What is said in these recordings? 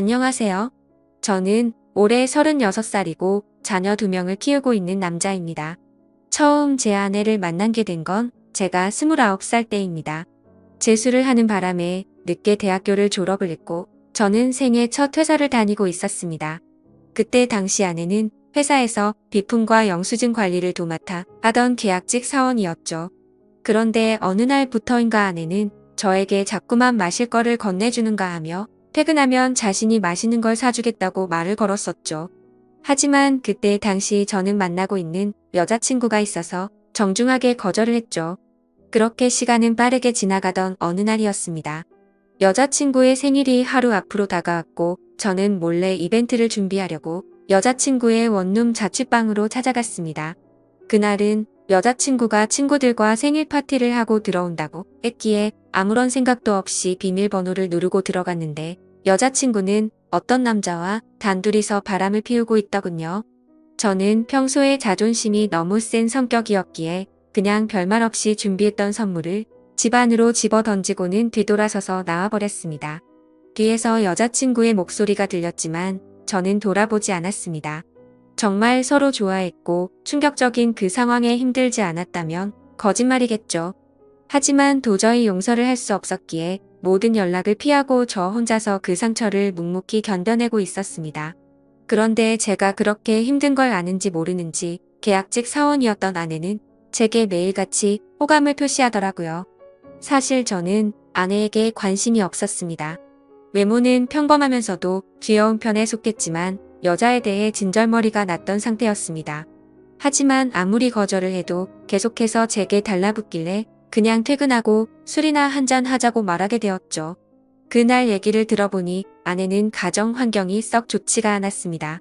안녕하세요. 저는 올해 36살이고 자녀 2명을 키우고 있는 남자입니다. 처음 제 아내를 만나게 된 건 제가 29살 때입니다. 재수를 하는 바람에 늦게 대학교를 졸업을 했고 저는 생애 첫 회사를 다니고 있었습니다. 그때 당시 아내는 회사에서 비품과 영수증 관리를 도맡아 하던 계약직 사원이었죠. 그런데 어느 날부터인가 아내는 저에게 자꾸만 마실 거를 건네주는가 하며 퇴근하면 자신이 맛있는 걸 사주겠다고 말을 걸었었죠. 하지만 그때 당시 저는 만나고 있는 여자친구가 있어서 정중하게 거절을 했죠. 그렇게 시간은 빠르게 지나가던 어느 날이었습니다. 여자친구의 생일이 하루 앞으로 다가왔고 저는 몰래 이벤트를 준비하려고 여자친구의 원룸 자취방으로 찾아갔습니다. 그날은 여자친구가 친구들과 생일 파티를 하고 들어온다고 했기에 아무런 생각도 없이 비밀번호를 누르고 들어갔는데 여자친구는 어떤 남자와 단둘이서 바람을 피우고 있더군요. 저는 평소에 자존심이 너무 센 성격이었기에 그냥 별말 없이 준비했던 선물을 집 안으로 집어 던지고는 뒤돌아서서 나와버렸습니다. 뒤에서 여자친구의 목소리가 들렸지만 저는 돌아보지 않았습니다. 정말 서로 좋아했고 충격적인 그 상황에 힘들지 않았다면 거짓말이겠죠. 하지만 도저히 용서를 할 수 없었기에 모든 연락을 피하고 저 혼자서 그 상처를 묵묵히 견뎌내고 있었습니다. 그런데 제가 그렇게 힘든 걸 아는지 모르는지 계약직 사원이었던 아내는 제게 매일같이 호감을 표시하더라고요. 사실 저는 아내에게 관심이 없었습니다. 외모는 평범하면서도 귀여운 편에 속했지만 여자에 대해 진절머리가 났던 상태였습니다. 하지만 아무리 거절을 해도 계속해서 제게 달라붙길래 그냥 퇴근하고 술이나 한잔 하자고 말하게 되었죠. 그날 얘기를 들어보니 아내는 가정 환경이 썩 좋지가 않았습니다.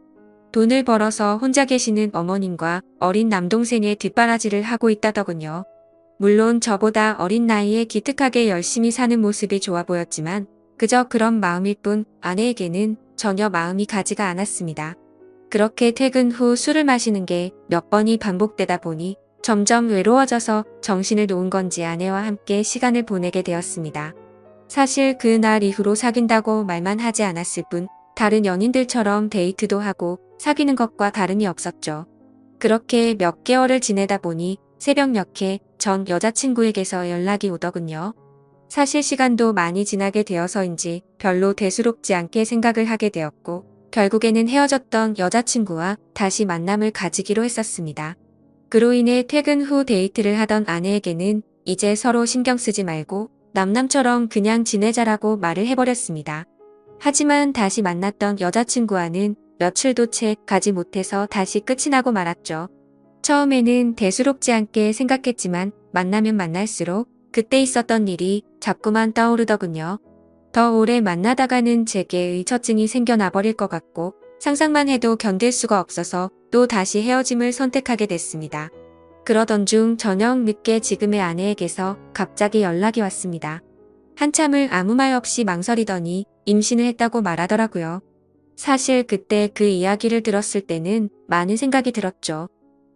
돈을 벌어서 혼자 계시는 어머님과 어린 남동생의 뒷바라지를 하고 있다더군요. 물론 저보다 어린 나이에 기특하게 열심히 사는 모습이 좋아 보였지만 그저 그런 마음일 뿐 아내에게는 전혀 마음이 가지가 않았습니다. 그렇게 퇴근 후 술을 마시는 게 몇 번이 반복되다 보니 점점 외로워져서 정신을 놓은 건지 아내와 함께 시간을 보내게 되었습니다. 사실 그 날 이후로 사귄다고 말만 하지 않았을 뿐 다른 연인들처럼 데이트도 하고 사귀는 것과 다름이 없었죠. 그렇게 몇 개월을 지내다 보니 새벽 몇에 전 여자친구에게서 연락이 오더군요. 사실 시간도 많이 지나게 되어서인지 별로 대수롭지 않게 생각을 하게 되었고 결국에는 헤어졌던 여자친구와 다시 만남을 가지기로 했었습니다. 그로 인해 퇴근 후 데이트를 하던 아내에게는 이제 서로 신경 쓰지 말고 남남처럼 그냥 지내자라고 말을 해버렸습니다. 하지만 다시 만났던 여자친구와는 며칠도 채 가지 못해서 다시 끝이 나고 말았죠. 처음에는 대수롭지 않게 생각했지만 만나면 만날수록 그때 있었던 일이 자꾸만 떠오르더군요. 더 오래 만나다가는 제게 의처증이 생겨나 버릴 것 같고 상상만 해도 견딜 수가 없어서 또 다시 헤어짐을 선택하게 됐습니다. 그러던 중 저녁 늦게 지금의 아내에게서 갑자기 연락이 왔습니다. 한참을 아무 말 없이 망설이더니 임신을 했다고 말하더라고요. 사실 그때 그 이야기를 들었을 때는 많은 생각이 들었죠.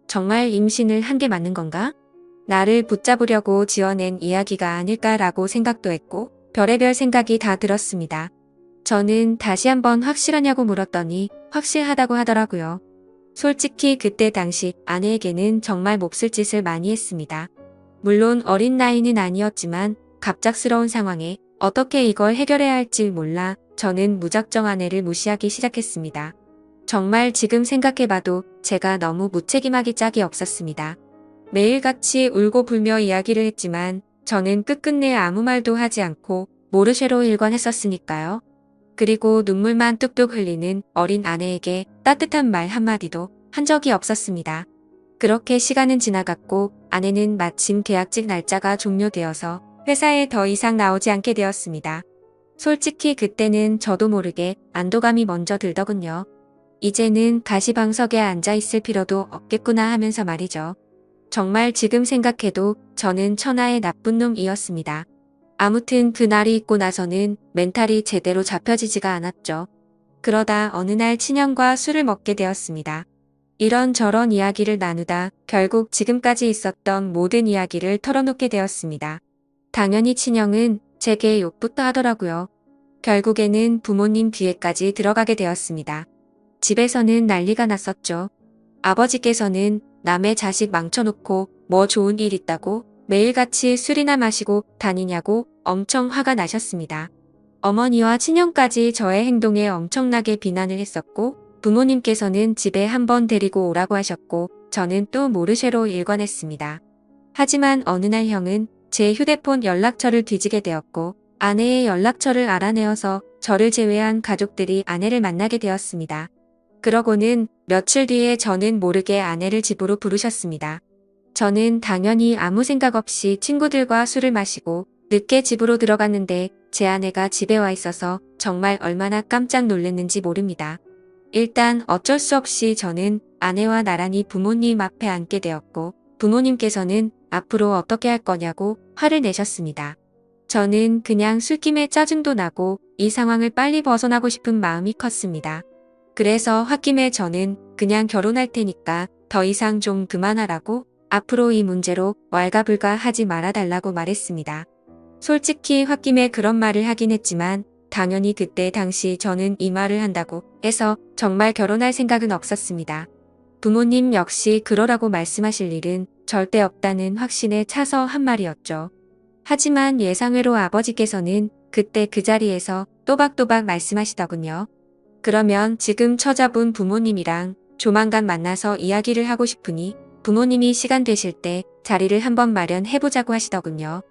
정말 임신을 한 게 맞는 건가? 나를 붙잡으려고 지어낸 이야기가 아닐까라고 생각도 했고 별의별 생각이 다 들었습니다. 저는 다시 한번 확실하냐고 물었더니 확실하다고 하더라고요. 솔직히 그때 당시 아내에게는 정말 몹쓸 짓을 많이 했습니다. 물론 어린 나이는 아니었지만 갑작스러운 상황에 어떻게 이걸 해결해야 할지 몰라 저는 무작정 아내를 무시하기 시작했습니다. 정말 지금 생각해봐도 제가 너무 무책임하기 짝이 없었습니다. 매일같이 울고 불며 이야기를 했지만 저는 끝끝내 아무 말도 하지 않고 모르쇠로 일관했었으니까요. 그리고 눈물만 뚝뚝 흘리는 어린 아내에게 따뜻한 말 한마디도 한 적이 없었습니다. 그렇게 시간은 지나갔고 아내는 마침 계약직 날짜가 종료되어서 회사에 더 이상 나오지 않게 되었습니다. 솔직히 그때는 저도 모르게 안도감이 먼저 들더군요. 이제는 가시방석에 앉아 있을 필요도 없겠구나 하면서 말이죠. 정말 지금 생각해도 저는 천하의 나쁜 놈이었습니다. 아무튼 그날이 있고 나서는 멘탈이 제대로 잡혀지지가 않았죠. 그러다 어느 날 친형과 술을 먹게 되었습니다. 이런저런 이야기를 나누다 결국 지금까지 있었던 모든 이야기를 털어놓게 되었습니다. 당연히 친형은 제게 욕부터 하더라고요. 결국에는 부모님 귀에까지 들어가게 되었습니다. 집에서는 난리가 났었죠. 아버지께서는 남의 자식 망쳐놓고 뭐 좋은 일 있다고 매일같이 술이나 마시고 다니냐고 엄청 화가 나셨습니다. 어머니와 친형까지 저의 행동에 엄청나게 비난을 했었고 부모님께서는 집에 한번 데리고 오라고 하셨고 저는 또 모르쇠로 일관했습니다. 하지만 어느 날 형은 제 휴대폰 연락처를 뒤지게 되었고 아내의 연락처를 알아내어서 저를 제외한 가족들이 아내를 만나게 되었습니다. 그러고는 며칠 뒤에 저는 모르게 아내를 집으로 부르셨습니다. 저는 당연히 아무 생각 없이 친구들과 술을 마시고 늦게 집으로 들어갔는데 제 아내가 집에 와 있어서 정말 얼마나 깜짝 놀랐는지 모릅니다. 일단 어쩔 수 없이 저는 아내와 나란히 부모님 앞에 앉게 되었고 부모님께서는 앞으로 어떻게 할 거냐고 화를 내셨습니다. 저는 그냥 술김에 짜증도 나고 이 상황을 빨리 벗어나고 싶은 마음이 컸습니다. 그래서 홧김에 저는 그냥 결혼할 테니까 더 이상 좀 그만하라고 앞으로 이 문제로 왈가불가 하지 말아달라고 말했습니다. 솔직히 홧김에 그런 말을 하긴 했지만 당연히 그때 당시 저는 이 말을 한다고 해서 정말 결혼할 생각은 없었습니다. 부모님 역시 그러라고 말씀하실 일은 절대 없다는 확신에 차서 한 말이었죠. 하지만 예상외로 아버지께서는 그때 그 자리에서 또박또박 말씀하시더군요. 그러면 지금 처자분 부모님이랑 조만간 만나서 이야기를 하고 싶으니 부모님이 시간 되실 때 자리를 한번 마련해보자고 하시더군요.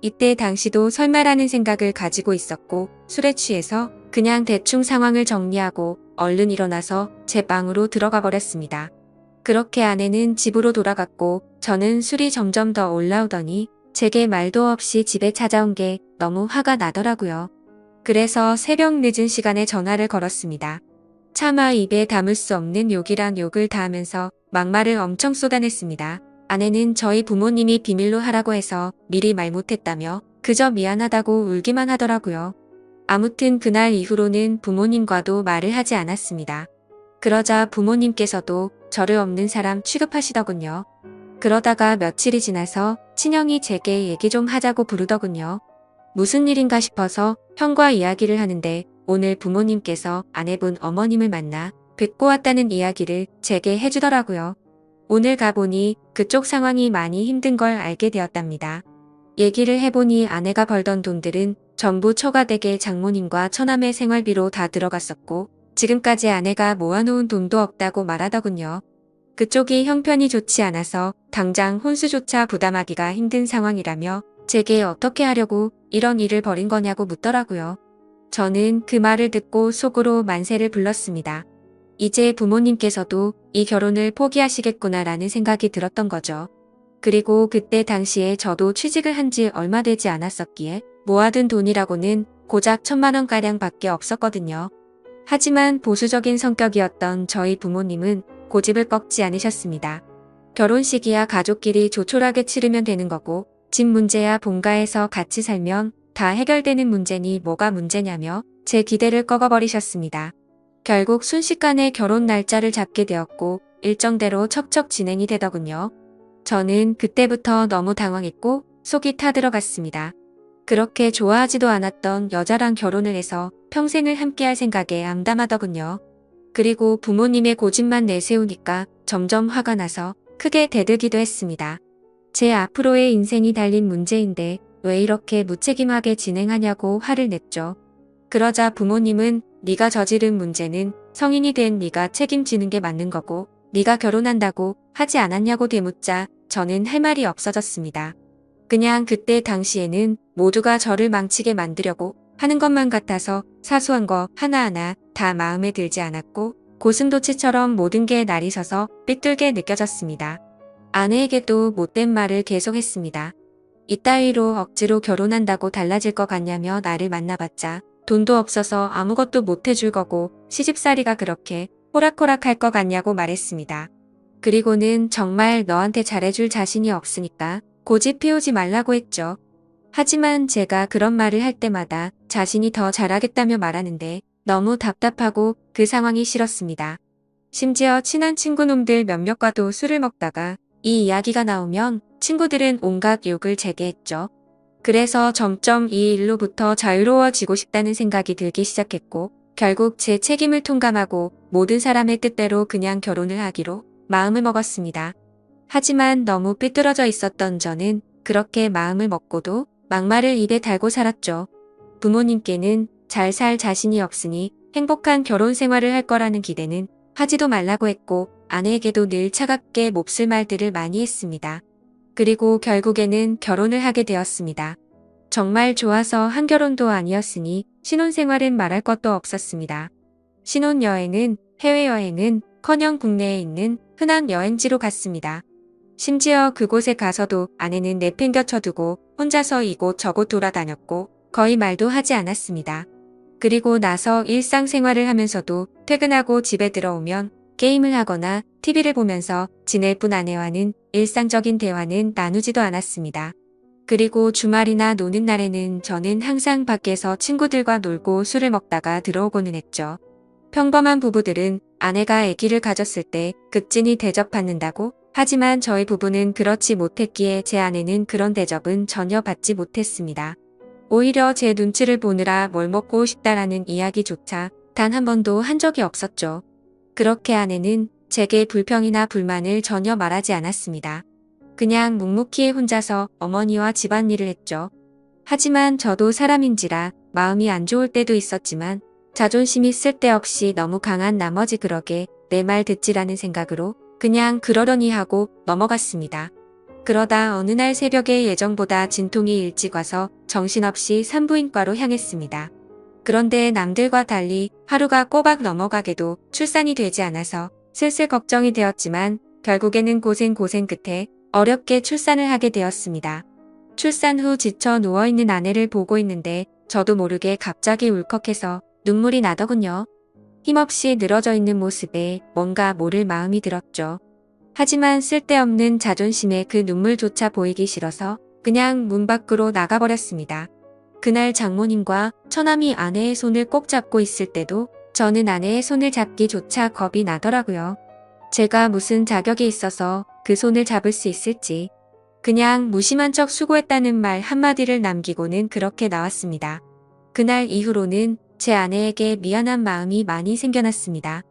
이때 당시도 설마라는 생각을 가지고 있었고 술에 취해서 그냥 대충 상황을 정리하고 얼른 일어나서 제 방으로 들어가 버렸습니다. 그렇게 아내는 집으로 돌아갔고 저는 술이 점점 더 올라오더니 제게 말도 없이 집에 찾아온 게 너무 화가 나더라고요. 그래서 새벽 늦은 시간에 전화를 걸었습니다. 차마 입에 담을 수 없는 욕이랑 욕을 다 하면서 막말을 엄청 쏟아냈습니다. 아내는 저희 부모님이 비밀로 하라고 해서 미리 말 못했다며 그저 미안하다고 울기만 하더라고요. 아무튼 그날 이후로는 부모님과도 말을 하지 않았습니다. 그러자 부모님께서도 저를 없는 사람 취급하시더군요. 그러다가 며칠이 지나서 친형이 제게 얘기 좀 하자고 부르더군요. 무슨 일인가 싶어서 형과 이야기를 하는데 오늘 부모님께서 아내분 어머님을 만나 뵙고 왔다는 이야기를 제게 해주더라고요. 오늘 가보니 그쪽 상황이 많이 힘든 걸 알게 되었답니다. 얘기를 해보니 아내가 벌던 돈들은 전부 처가댁의 장모님과 처남의 생활비로 다 들어갔었고 지금까지 아내가 모아놓은 돈도 없다고 말하더군요. 그쪽이 형편이 좋지 않아서 당장 혼수조차 부담하기가 힘든 상황이라며 제게 어떻게 하려고 이런 일을 벌인 거냐고 묻더라고요. 저는 그 말을 듣고 속으로 만세를 불렀습니다. 이제 부모님께서도 이 결혼을 포기하시겠구나라는 생각이 들었던 거죠. 그리고 그때 당시에 저도 취직을 한 지 얼마 되지 않았었기에 모아둔 돈이라고는 고작 1,000만 원가량 밖에 없었거든요. 하지만 보수적인 성격이었던 저희 부모님은 고집을 꺾지 않으셨습니다. 결혼식이야 가족끼리 조촐하게 치르면 되는 거고 집 문제야 본가에서 같이 살면 다 해결되는 문제니 뭐가 문제냐며 제 기대를 꺾어버리셨습니다. 결국 순식간에 결혼 날짜를 잡게 되었고 일정대로 척척 진행이 되더군요. 저는 그때부터 너무 당황했고 속이 타들어갔습니다. 그렇게 좋아하지도 않았던 여자랑 결혼을 해서 평생을 함께할 생각에 암담하더군요. 그리고 부모님의 고집만 내세우니까 점점 화가 나서 크게 대들기도 했습니다. 제 앞으로의 인생이 달린 문제인데 왜 이렇게 무책임하게 진행하냐고 화를 냈죠. 그러자 부모님은 네가 저지른 문제는 성인이 된 네가 책임지는 게 맞는 거고 네가 결혼한다고 하지 않았냐고 되묻자 저는 할 말이 없어졌습니다. 그냥 그때 당시에는 모두가 저를 망치게 만들려고 하는 것만 같아서 사소한 거 하나하나 다 마음에 들지 않았고 고슴도치처럼 모든 게 날이 서서 삐뚤게 느껴졌습니다. 아내에게도 못된 말을 계속했습니다. 이따위로 억지로 결혼한다고 달라질 것 같냐며 나를 만나봤자 돈도 없어서 아무것도 못 해줄 거고 시집살이가 그렇게 호락호락할 것 같냐고 말했습니다. 그리고는 정말 너한테 잘해줄 자신이 없으니까 고집 피우지 말라고 했죠. 하지만 제가 그런 말을 할 때마다 자신이 더 잘하겠다며 말하는데 너무 답답하고 그 상황이 싫었습니다. 심지어 친한 친구놈들 몇몇과도 술을 먹다가 이 이야기가 나오면 친구들은 온갖 욕을 제게 했죠. 그래서 점점 이 일로부터 자유로워지고 싶다는 생각이 들기 시작했고, 결국 제 책임을 통감하고 모든 사람의 뜻대로 그냥 결혼을 하기로 마음을 먹었습니다. 하지만 너무 삐뚤어져 있었던 저는 그렇게 마음을 먹고도 막말을 입에 달고 살았죠. 부모님께는 잘 살 자신이 없으니 행복한 결혼 생활을 할 거라는 기대는 하지도 말라고 했고, 아내에게도 늘 차갑게 몹쓸 말들을 많이 했습니다. 그리고 결국에는 결혼을 하게 되었습니다. 정말 좋아서 한 결혼도 아니었으니 신혼생활은 말할 것도 없었습니다. 신혼여행은 해외여행은 커녕 국내에 있는 흔한 여행지로 갔습니다. 심지어 그곳에 가서도 아내는 내팽겨쳐두고 혼자서 이곳 저곳 돌아다녔고 거의 말도 하지 않았습니다. 그리고 나서 일상생활을 하면서도 퇴근하고 집에 들어오면 게임을 하거나 TV를 보면서 지낼 뿐 아내와는 일상적인 대화는 나누지도 않았습니다. 그리고 주말이나 노는 날에는 저는 항상 밖에서 친구들과 놀고 술을 먹다가 들어오고는 했죠. 평범한 부부들은 아내가 아기를 가졌을 때 극진히 대접받는다고, 하지만 저희 부부는 그렇지 못했기에 제 아내는 그런 대접은 전혀 받지 못했습니다. 오히려 제 눈치를 보느라 뭘 먹고 싶다라는 이야기조차 단 한 번도 한 적이 없었죠. 그렇게 아내는 제게 불평이나 불만을 전혀 말하지 않았습니다. 그냥 묵묵히 혼자서 어머니와 집안일을 했죠. 하지만 저도 사람인지라 마음이 안 좋을 때도 있었지만 자존심이 쓸데없이 너무 강한 나머지 그러게 내 말 듣지라는 생각으로 그냥 그러려니 하고 넘어갔습니다. 그러다 어느 날 새벽에 예정보다 진통이 일찍 와서 정신없이 산부인과로 향했습니다. 그런데 남들과 달리 하루가 꼬박 넘어가게도 출산이 되지 않아서 슬슬 걱정이 되었지만 결국에는 고생 끝에 어렵게 출산을 하게 되었습니다. 출산 후 지쳐 누워있는 아내를 보고 있는데 저도 모르게 갑자기 울컥해서 눈물이 나더군요. 힘없이 늘어져 있는 모습에 뭔가 모를 마음이 들었죠. 하지만 쓸데없는 자존심에 그 눈물조차 보이기 싫어서 그냥 문 밖으로 나가버렸습니다. 그날 장모님과 처남이 아내의 손을 꼭 잡고 있을 때도 저는 아내의 손을 잡기조차 겁이 나더라고요. 제가 무슨 자격이 있어서 그 손을 잡을 수 있을지. 그냥 무심한 척 수고했다는 말 한마디를 남기고는 그렇게 나왔습니다. 그날 이후로는 제 아내에게 미안한 마음이 많이 생겨났습니다.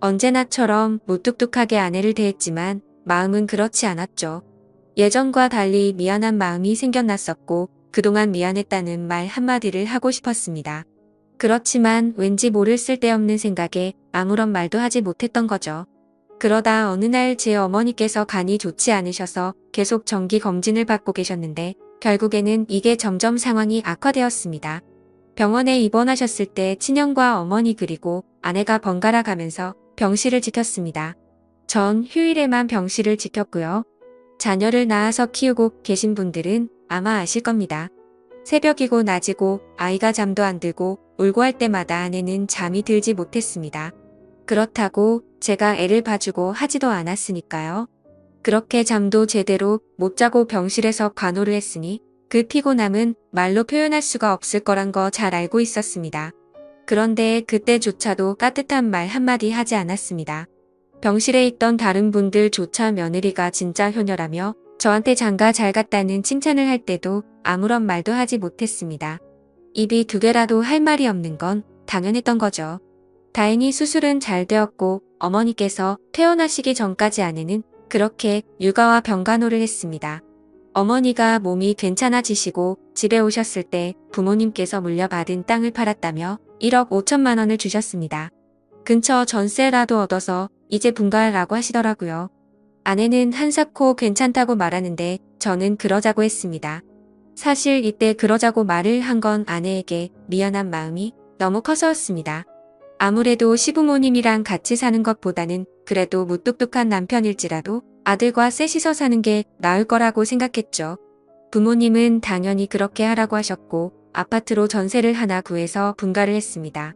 언제나처럼 무뚝뚝하게 아내를 대했지만 마음은 그렇지 않았죠. 예전과 달리 미안한 마음이 생겨났었고 그동안 미안했다는 말 한마디를 하고 싶었습니다. 그렇지만 왠지 모를 쓸데없는 생각에 아무런 말도 하지 못했던 거죠. 그러다 어느 날 제 어머니께서 간이 좋지 않으셔서 계속 정기 검진을 받고 계셨는데 결국에는 이게 점점 상황이 악화되었습니다. 병원에 입원하셨을 때 친형과 어머니 그리고 아내가 번갈아 가면서 병실을 지켰습니다. 전 휴일에만 병실을 지켰고요. 자녀를 낳아서 키우고 계신 분들은 아마 아실 겁니다. 새벽이고 낮이고 아이가 잠도 안 들고 울고 할 때마다 아내는 잠이 들지 못했습니다. 그렇다고 제가 애를 봐주고 하지도 않았으니까요. 그렇게 잠도 제대로 못 자고 병실에서 간호를 했으니 그 피곤함은 말로 표현할 수가 없을 거란 거 잘 알고 있었습니다. 그런데 그때조차도 따뜻한 말 한마디 하지 않았습니다. 병실에 있던 다른 분들조차 며느리가 진짜 효녀라며 저한테 장가 잘 갔다는 칭찬을 할 때도 아무런 말도 하지 못했습니다. 입이 두 개라도 할 말이 없는 건 당연했던 거죠. 다행히 수술은 잘 되었고 어머니께서 퇴원하시기 전까지 아내는 그렇게 육아와 병간호를 했습니다. 어머니가 몸이 괜찮아지시고 집에 오셨을 때 부모님께서 물려받은 땅을 팔았다며 1억 5천만 원을 주셨습니다. 근처 전세라도 얻어서 이제 분가하라고 하시더라고요. 아내는 한사코 괜찮다고 말하는데 저는 그러자고 했습니다. 사실 이때 그러자고 말을 한 건 아내에게 미안한 마음이 너무 커서였습니다. 아무래도 시부모님이랑 같이 사는 것보다는 그래도 무뚝뚝한 남편일지라도 아들과 셋이서 사는 게 나을 거라고 생각했죠. 부모님은 당연히 그렇게 하라고 하셨고 아파트로 전세를 하나 구해서 분가를 했습니다.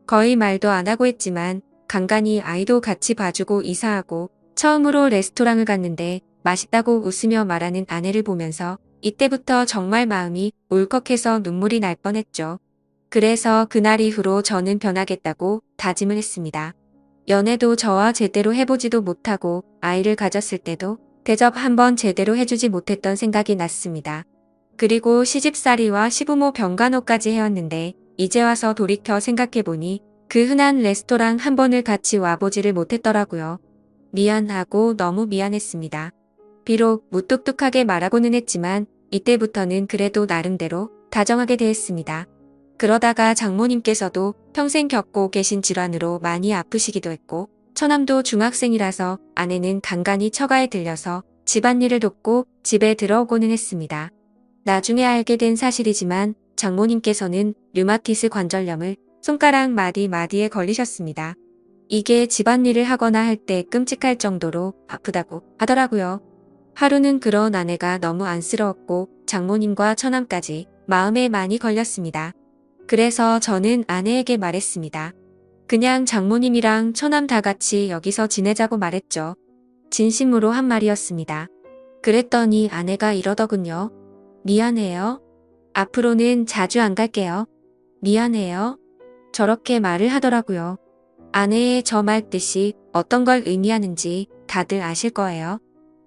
거의 말도 안 하고 했지만 간간히 아이도 같이 봐주고 이사하고 처음으로 레스토랑을 갔는데 맛있다고 웃으며 말하는 아내를 보면서 이때부터 정말 마음이 울컥해서 눈물이 날 뻔했죠. 그래서 그날 이후로 저는 변하겠다고 다짐을 했습니다. 연애도 저와 제대로 해보지도 못하고 아이를 가졌을 때도 대접 한번 제대로 해주지 못했던 생각이 났습니다. 그리고 시집살이와 시부모 병간호까지 해왔는데 이제 와서 돌이켜 생각해보니 그 흔한 레스토랑 한 번을 같이 와보지를 못했더라고요. 미안하고 너무 미안했습니다. 비록 무뚝뚝하게 말하고는 했지만 이때부터는 그래도 나름대로 다정하게 대했습니다. 그러다가 장모님께서도 평생 겪고 계신 질환으로 많이 아프시기도 했고 처남도 중학생이라서 아내는 간간히 처가에 들려서 집안일을 돕고 집에 들어오고는 했습니다. 나중에 알게 된 사실이지만 장모님께서는 류마티스 관절염을 손가락 마디마디에 걸리셨습니다. 이게 집안일을 하거나 할 때 끔찍할 정도로 아프다고 하더라고요. 하루는 그런 아내가 너무 안쓰러웠고 장모님과 처남까지 마음에 많이 걸렸습니다. 그래서 저는 아내에게 말했습니다. 그냥 장모님이랑 처남 다 같이 여기서 지내자고 말했죠. 진심으로 한 말이었습니다. 그랬더니 아내가 이러더군요. 미안해요. 앞으로는 자주 안 갈게요. 미안해요. 저렇게 말을 하더라고요. 아내의 저 말 뜻이 어떤 걸 의미하는지 다들 아실 거예요.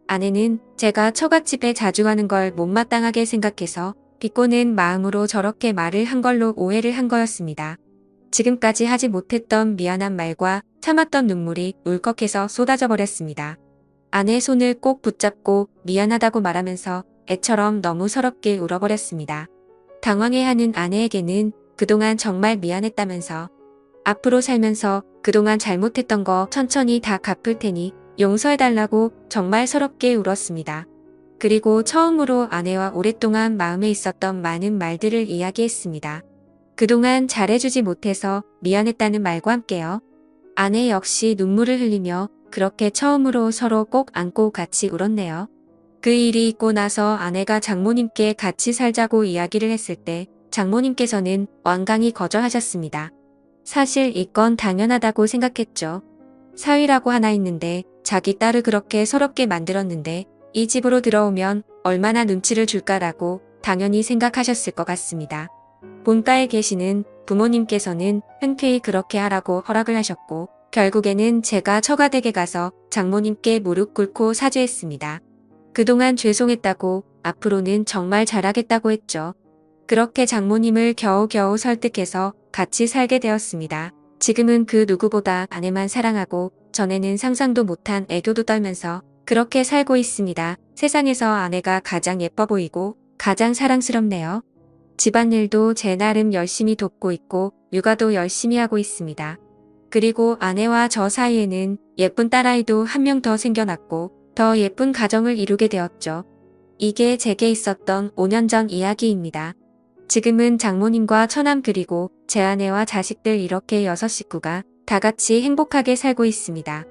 아내는 제가 처갓집에 자주 가는 걸 못마땅하게 생각해서 비꼬는 마음으로 저렇게 말을 한 걸로 오해를 한 거였습니다. 지금까지 하지 못했던 미안한 말과 참았던 눈물이 울컥해서 쏟아져 버렸습니다. 아내 손을 꼭 붙잡고 미안하다고 말하면서 애처럼 너무 서럽게 울어버렸습니다. 당황해하는 아내에게는 그동안 정말 미안했다면서 앞으로 살면서 그동안 잘못했던 거 천천히 다 갚을 테니 용서해달라고 정말 서럽게 울었습니다. 그리고 처음으로 아내와 오랫동안 마음에 있었던 많은 말들을 이야기했습니다. 그동안 잘해주지 못해서 미안했다는 말과 함께요. 아내 역시 눈물을 흘리며 그렇게 처음으로 서로 꼭 안고 같이 울었네요. 그 일이 있고 나서 아내가 장모님께 같이 살자고 이야기를 했을 때 장모님께서는 완강히 거절하셨습니다. 사실 이건 당연하다고 생각했죠. 사위라고 하나 있는데 자기 딸을 그렇게 서럽게 만들었는데 이 집으로 들어오면 얼마나 눈치를 줄까라고 당연히 생각하셨을 것 같습니다. 본가에 계시는 부모님께서는 흔쾌히 그렇게 하라고 허락을 하셨고 결국에는 제가 처가댁에 가서 장모님께 무릎 꿇고 사죄했습니다. 그동안 죄송했다고 앞으로는 정말 잘하겠다고 했죠. 그렇게 장모님을 겨우겨우 설득해서 같이 살게 되었습니다. 지금은 그 누구보다 아내만 사랑하고 전에는 상상도 못한 애교도 떨면서 그렇게 살고 있습니다. 세상에서 아내가 가장 예뻐 보이고 가장 사랑스럽네요. 집안일도 제 나름 열심히 돕고 있고 육아도 열심히 하고 있습니다. 그리고 아내와 저 사이에는 예쁜 딸아이도 한 명 더 생겨났고 더 예쁜 가정을 이루게 되었죠. 이게 제게 있었던 5년 전 이야기입니다. 지금은 장모님과 처남 그리고 제 아내와 자식들 이렇게 6식구가 다 같이 행복하게 살고 있습니다.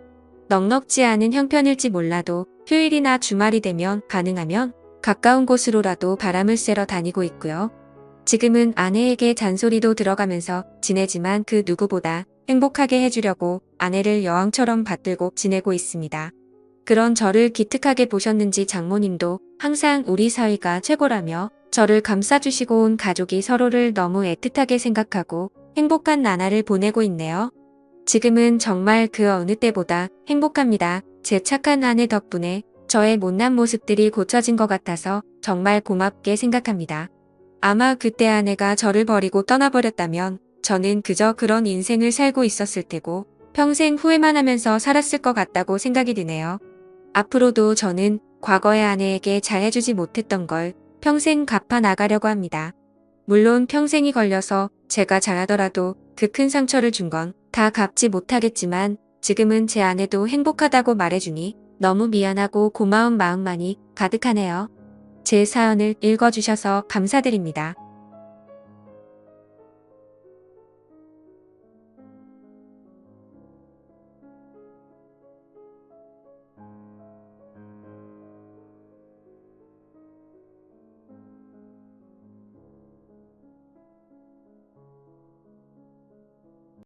넉넉지 않은 형편일지 몰라도 휴일이나 주말이 되면 가능하면 가까운 곳으로라도 바람을 쐬러 다니고 있고요. 지금은 아내에게 잔소리도 들어가면서 지내지만 그 누구보다 행복하게 해주려고 아내를 여왕처럼 받들고 지내고 있습니다. 그런 저를 기특하게 보셨는지 장모님도 항상 우리 사위가 최고라며 저를 감싸주시고 온 가족이 서로를 너무 애틋하게 생각하고 행복한 나날을 보내고 있네요. 지금은 정말 그 어느 때보다 행복합니다. 제 착한 아내 덕분에 저의 못난 모습들이 고쳐진 것 같아서 정말 고맙게 생각합니다. 아마 그때 아내가 저를 버리고 떠나버렸다면 저는 그저 그런 인생을 살고 있었을 테고 평생 후회만 하면서 살았을 것 같다고 생각이 드네요. 앞으로도 저는 과거의 아내에게 잘해주지 못했던 걸 평생 갚아 나가려고 합니다. 물론 평생이 걸려서 제가 잘하더라도 그 큰 상처를 준 건 다 갚지 못하겠지만 지금은 제 아내도 행복하다고 말해주니 너무 미안하고 고마운 마음만이 가득하네요. 제 사연을 읽어주셔서 감사드립니다.